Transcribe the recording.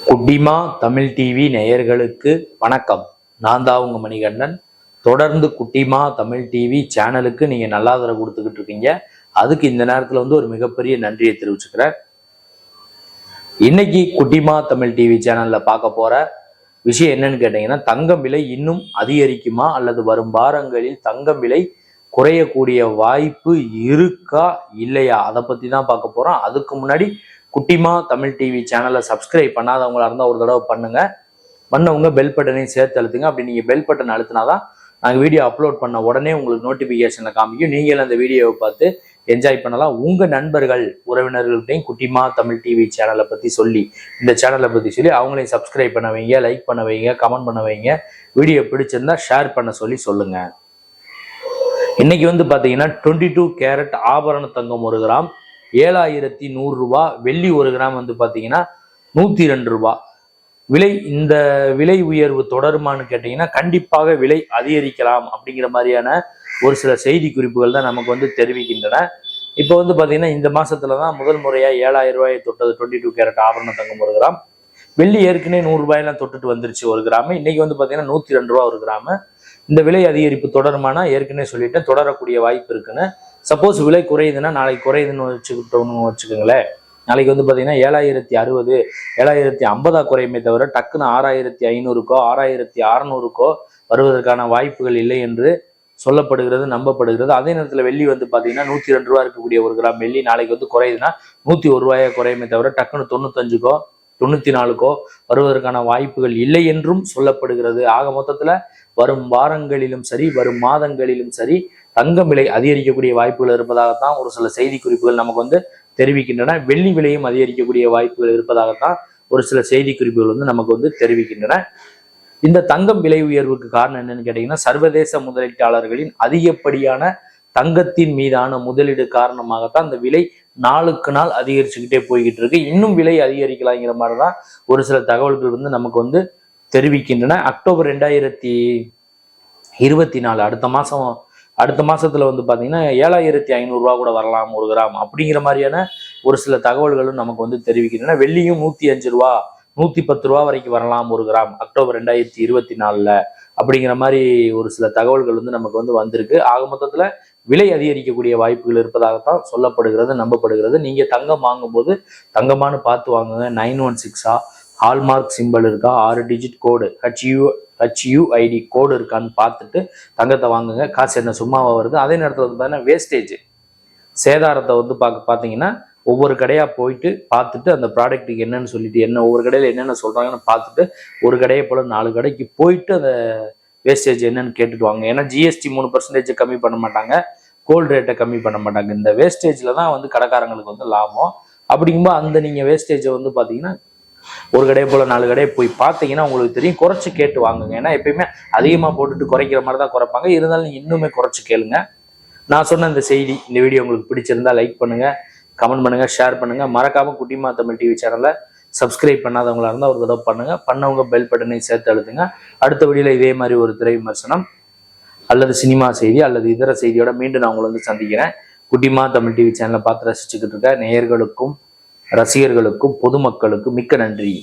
குட்டிமா தமிழ் டிவி நேயர்களுக்கு வணக்கம். நான் தான் உங்க மணிகண்டன். தொடர்ந்து குட்டிமா தமிழ் டிவி சேனலுக்கு நீங்க நல்ல ஆதரவு கொடுத்துக்கிட்டு இருக்கீங்க. அதுக்கு இந்த நேரத்துல ஒரு மிகப்பெரிய நன்றியை தெரிவிச்சுக்கிறேன். இன்னைக்கு குட்டிமா தமிழ் டிவி சேனல்ல பார்க்க போற விஷயம் என்னன்னு கேட்டீங்கன்னா, தங்கம் விலை இன்னும் அதிகரிக்குமா அல்லது வரும் வாரங்களில் தங்கம் விலை குறையக்கூடிய வாய்ப்பு இருக்கா இல்லையா, அதை பத்தி தான் பார்க்க போறோம். அதுக்கு முன்னாடி குட்டிமா தமிழ் டிவி சேனலை சப்ஸ்கிரைப் பண்ணாதவங்களா இருந்தால் ஒரு தடவை பண்ணுங்க. பண்ணவங்க பெல் பட்டனையும் சேர்த்து அழுத்துங்க. அப்படி நீங்கள் பெல் பட்டன் அழுத்தினாதான் நாங்கள் வீடியோ அப்லோட் பண்ண உடனே உங்களுக்கு நோட்டிஃபிகேஷனை காமிக்கும். நீங்கள் அந்த வீடியோவை பார்த்து என்ஜாய் பண்ணலாம். உங்கள் நண்பர்கள் உறவினர்கள்ட்டையும் குட்டிமா தமிழ் டிவி சேனலை பற்றி சொல்லி, இந்த சேனலை பற்றி சொல்லி அவங்களையும் சப்ஸ்கிரைப் பண்ண வைங்க, லைக் பண்ண வைங்க, கமெண்ட் பண்ண வைங்க. வீடியோ பிடிச்சிருந்தா ஷேர் பண்ண சொல்லுங்க. இன்னைக்கு பார்த்தீங்கன்னா 22 கேரட் ஆபரண தங்கம் 1 கிராம் 7100 ரூபா, வெள்ளி 1 கிராம் பார்த்தீங்கன்னா 102 ரூபா விலை. இந்த விலை உயர்வு தொடருமான்னு கேட்டீங்கன்னா கண்டிப்பாக விலை அதிகரிக்கலாம் அப்படிங்கிற மாதிரியான ஒரு சில செய்தி குறிப்புகள் தான் நமக்கு தெரிவிக்கின்றன. இப்போ பார்த்தீங்கன்னா இந்த மாசத்துலதான் முதல் முறையா 7000 ரூபாயை தொட்டது 22 கேரட் ஆபரண தங்கம் 1 கிராம். வெள்ளி ஏற்கனவே 100 ரூபாயெல்லாம் தொட்டுட்டு வந்துருச்சு 1 கிராம். இன்னைக்கு பார்த்தீங்கன்னா 102 ரூபா 1 கிராம். இந்த விலை அதிகரிப்பு தொடருமானா ஏற்கனவே சொல்லிட்டேன், தொடரக்கூடிய வாய்ப்பு இருக்குன்னு. சப்போஸ் விலை குறையுதுன்னா நாளைக்கு குறையுதுன்னு வச்சுக்கோங்களேன். நாளைக்கு பார்த்தீங்கன்னா 7060 7050 குறையுமே தவிர டக்குன்னு 6500க்கோ 6600க்கோ வருவதற்கான வாய்ப்புகள் இல்லை என்று சொல்லப்படுகிறது, நம்பப்படுகிறது. அதே நேரத்தில் வெள்ளி பார்த்தீங்கன்னா 102 ரூபா இருக்கக்கூடிய 1 கிராம் வெள்ளி நாளைக்கு குறையுதுன்னா 101 ரூபாயா குறையுமே தவிர டக்குன்னு 95க்கோ 94க்கோ வருவதற்கான வாய்ப்புகள் இல்லை என்றும் சொல்லப்படுகிறது. ஆக மொத்தத்துல வரும் வாரங்களிலும் சரி வரும் மாதங்களிலும் சரி தங்கம் விலை அதிகரிக்கக்கூடிய வாய்ப்புகள் இருப்பதாகத்தான் ஒரு சில செய்தி குறிப்புகள் நமக்கு தெரிவிக்கின்றன. வெள்ளி விலையும் அதிகரிக்கக்கூடிய வாய்ப்புகள் இருப்பதாகத்தான் ஒரு சில செய்தி குறிப்புகள் நமக்கு தெரிவிக்கின்றன. இந்த தங்கம் விலை உயர்வுக்கு காரணம் என்னன்னு கேட்டீங்கன்னா, சர்வதேச முதலீட்டாளர்களின் அதிகப்படியான தங்கத்தின் மீதான முதலீடு காரணமாகத்தான் இந்த விலை நாளுக்கு நாள் அதிகரிச்சுக்கிட்டே போய்கிட்டு இருக்கு. இன்னும் விலை அதிகரிக்கலாங்கிற மாதிரிதான் ஒரு சில தகவல்கள் நமக்கு தெரிவிக்கின்றன. அக்டோபர் 2024 அடுத்த மாசத்துல பாத்தீங்கன்னா 7500 ரூபா கூட வரலாம் 1 கிராம் அப்படிங்கிற மாதிரியான ஒரு சில தகவல்களும் நமக்கு தெரிவிக்கின்றன. வெள்ளியும் 105 ரூபா 110 ரூபா வரைக்கும் வரலாம் 1 கிராம் அக்டோபர் 2024 அப்படிங்கிற மாதிரி ஒரு சில தகவல்கள் நமக்கு வந்திருக்கு. ஆக மொத்தத்துல விலை அதிகரிக்கக்கூடிய வாய்ப்புகள் இருப்பதாகத்தான் சொல்லப்படுகிறது, நம்பப்படுகிறது. நீங்க தங்கம் வாங்கும்போது தங்கமானு பார்த்து வாங்குங்க. 916 ஹால்மார்க் சிம்பிள் இருக்கா, 6 டிஜிட் கோடு HUID கோடு இருக்கான்னு பார்த்துட்டு தங்கத்தை வாங்குங்க. காசு என்ன சும்மாவா வருது? அதே நேரத்தில் பார்த்தீங்கன்னா வேஸ்டேஜ் சேதாரத்தை பார்த்தீங்கன்னா ஒவ்வொரு கடையாக போயிட்டு பார்த்துட்டு அந்த ப்ராடக்ட்டுக்கு என்னன்னு சொல்லிட்டு ஒவ்வொரு கடையில் என்னென்ன சொல்கிறாங்கன்னு பார்த்துட்டு ஒரு கடையை போல் 4 கடைக்கு போயிட்டு அந்த வேஸ்டேஜ் என்னன்னு கேட்டுட்டு வாங்க. ஏன்னா ஜிஎஸ்டி 3% கம்மி பண்ண மாட்டாங்க, கோல்டு ரேட்டை கம்மி பண்ண மாட்டாங்க. இந்த வேஸ்டேஜில் தான் கடைக்காரங்களுக்கு லாபம். அப்படிங்கும்போது அந்த நீங்கள் வேஸ்டேஜை பார்த்தீங்கன்னா ஒரு கடையை போல் 4 கடையை போய் பார்த்தீங்கன்னா உங்களுக்கு தெரியும். குறைச்சி கேட்டு வாங்குங்க. ஏன்னா எப்பயுமே அதிகமாக போட்டுட்டு குறைக்கிற மாதிரி தான் குறைப்பாங்க. இருந்தாலும் நீங்கள் இன்னுமே குறைச்சி கேளுங்க. நான் சொன்ன இந்த செய்தி, இந்த வீடியோ உங்களுக்கு பிடிச்சிருந்தா லைக் பண்ணுங்க, கமெண்ட் பண்ணுங்க, ஷேர் பண்ணுங்க. மறக்காம குட்டிமா தமிழ் டிவி சேனலை சப்ஸ்கிரைப் பண்ணாதவங்களா இருந்தால் ஒரு தடவை பண்ணுங்க. பண்ணவங்க பெல் பட்டனை சேர்த்து அழுத்துங்க. அடுத்த வீடியோல இதே மாதிரி ஒரு திரை விமர்சனம் அல்லது சினிமா செய்தி அல்லது இதர செய்தியோட மீண்டும் நான் உங்களை சந்திக்கிறேன். குட்டிமா தமிழ் டிவி சேனலை பார்த்து ரசிச்சுக்கிட்டு இருக்க நேயர்களுக்கும் ரசிகர்களுக்கும் பொதுமக்களுக்கும் மிக்க நன்றி.